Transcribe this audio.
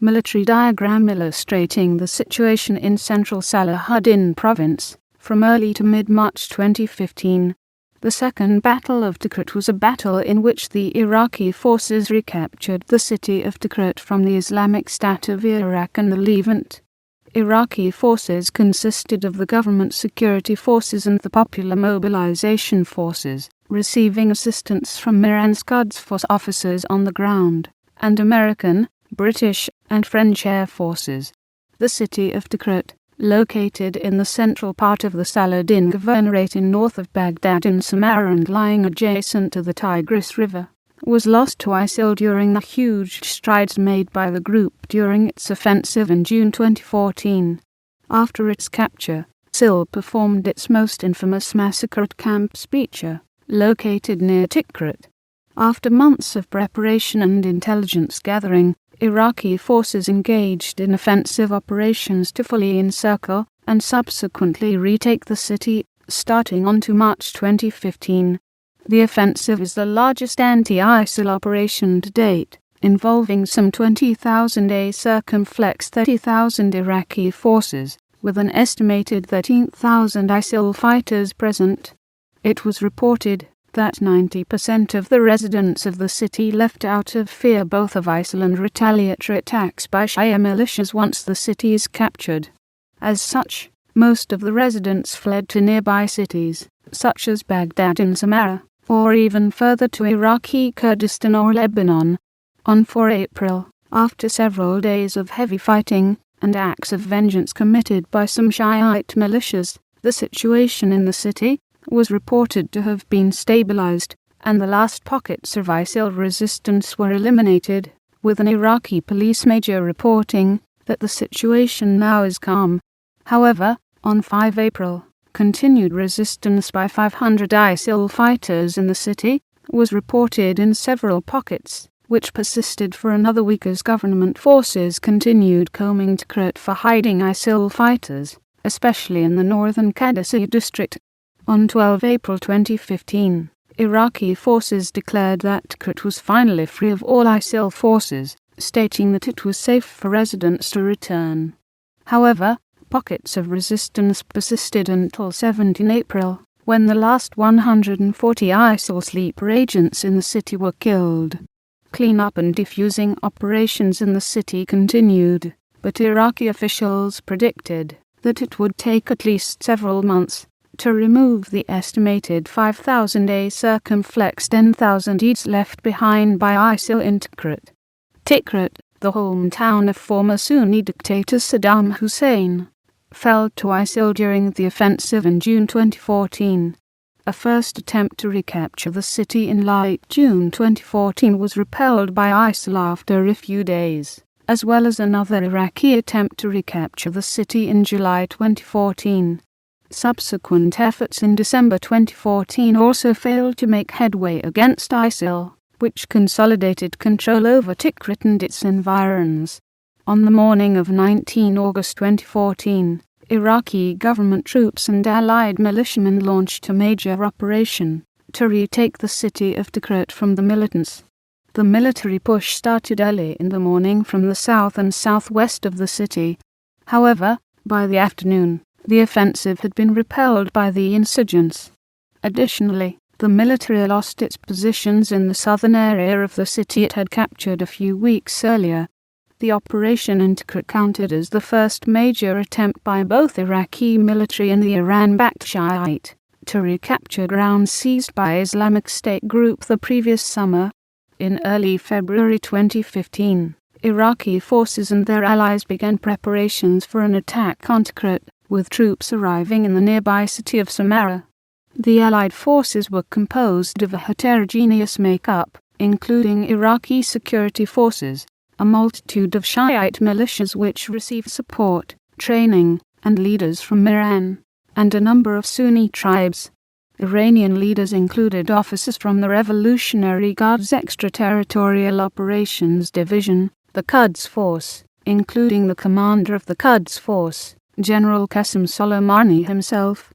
Military diagram illustrating the situation in central Salahuddin province, from early to mid-March 2015. The Second Battle of Tikrit was a battle in which the Iraqi forces recaptured the city of Tikrit from the Islamic State of Iraq and the Levant. Iraqi forces consisted of the government security forces and the Popular Mobilization Forces, receiving assistance from Iran's Quds force officers on the ground, and American, British, and French air forces. The city of Tikrit, located in the central part of the Saladin Governorate in north of Baghdad and Samarra and lying adjacent to the Tigris River, was lost to ISIL during the huge strides made by the group during its offensive in June 2014. After its capture, ISIL performed its most infamous massacre at Camp Speicher, located near Tikrit. After months of preparation and intelligence gathering, Iraqi forces engaged in offensive operations to fully encircle and subsequently retake the city, starting on to March 2015. The offensive is the largest anti-ISIL operation to date, involving some 20,000 circumflex 30,000 Iraqi forces, with an estimated 13,000 ISIL fighters present. It was reported that 90% of the residents of the city left out of fear both of ISIL and retaliatory attacks by Shia militias once the city is captured. As such, most of the residents fled to nearby cities, such as Baghdad and Samarra, or even further to Iraqi Kurdistan or Lebanon. On 4 April, after several days of heavy fighting and acts of vengeance committed by some Shiite militias, the situation in the city was reported to have been stabilized, and the last pockets of ISIL resistance were eliminated, with an Iraqi police major reporting that the situation now is calm. However, on 5 April, continued resistance by 500 ISIL fighters in the city was reported in several pockets, which persisted for another week as government forces continued combing Tikrit for hiding ISIL fighters, especially in the northern Qadisiyah district. On 12 April 2015, Iraqi forces declared that Tikrit was finally free of all ISIL forces, stating that it was safe for residents to return. However, pockets of resistance persisted until 17 April, when the last 140 ISIL sleeper agents in the city were killed. Cleanup and defusing operations in the city continued, but Iraqi officials predicted that it would take at least several months to remove the estimated 5,000 circumflex 10,000 IDs left behind by ISIL in Tikrit. Tikrit, the hometown of former Sunni dictator Saddam Hussein, fell to ISIL during the offensive in June 2014. A first attempt to recapture the city in late June 2014 was repelled by ISIL after a few days, as well as another Iraqi attempt to recapture the city in July 2014. Subsequent efforts in December 2014 also failed to make headway against ISIL, which consolidated control over Tikrit and its environs. On the morning of 19 August 2014, Iraqi government troops and allied militiamen launched a major operation to retake the city of Tikrit from the militants. The military push started early in the morning from the south and southwest of the city. However, by the afternoon, the offensive had been repelled by the insurgents. Additionally, the military lost its positions in the southern area of the city it had captured a few weeks earlier. The operation in Tikrit counted as the first major attempt by both Iraqi military and the Iran-backed Shiite to recapture ground seized by Islamic State group the previous summer. In early February 2015, Iraqi forces and their allies began preparations for an attack on Tikrit, with troops arriving in the nearby city of Samarra. The Allied forces were composed of a heterogeneous makeup, including Iraqi security forces, a multitude of Shiite militias which received support, training, and leaders from Iran, and a number of Sunni tribes. Iranian leaders included officers from the Revolutionary Guard's Extraterritorial Operations Division, the Quds Force, including the commander of the Quds Force, General Qasem Soleimani himself,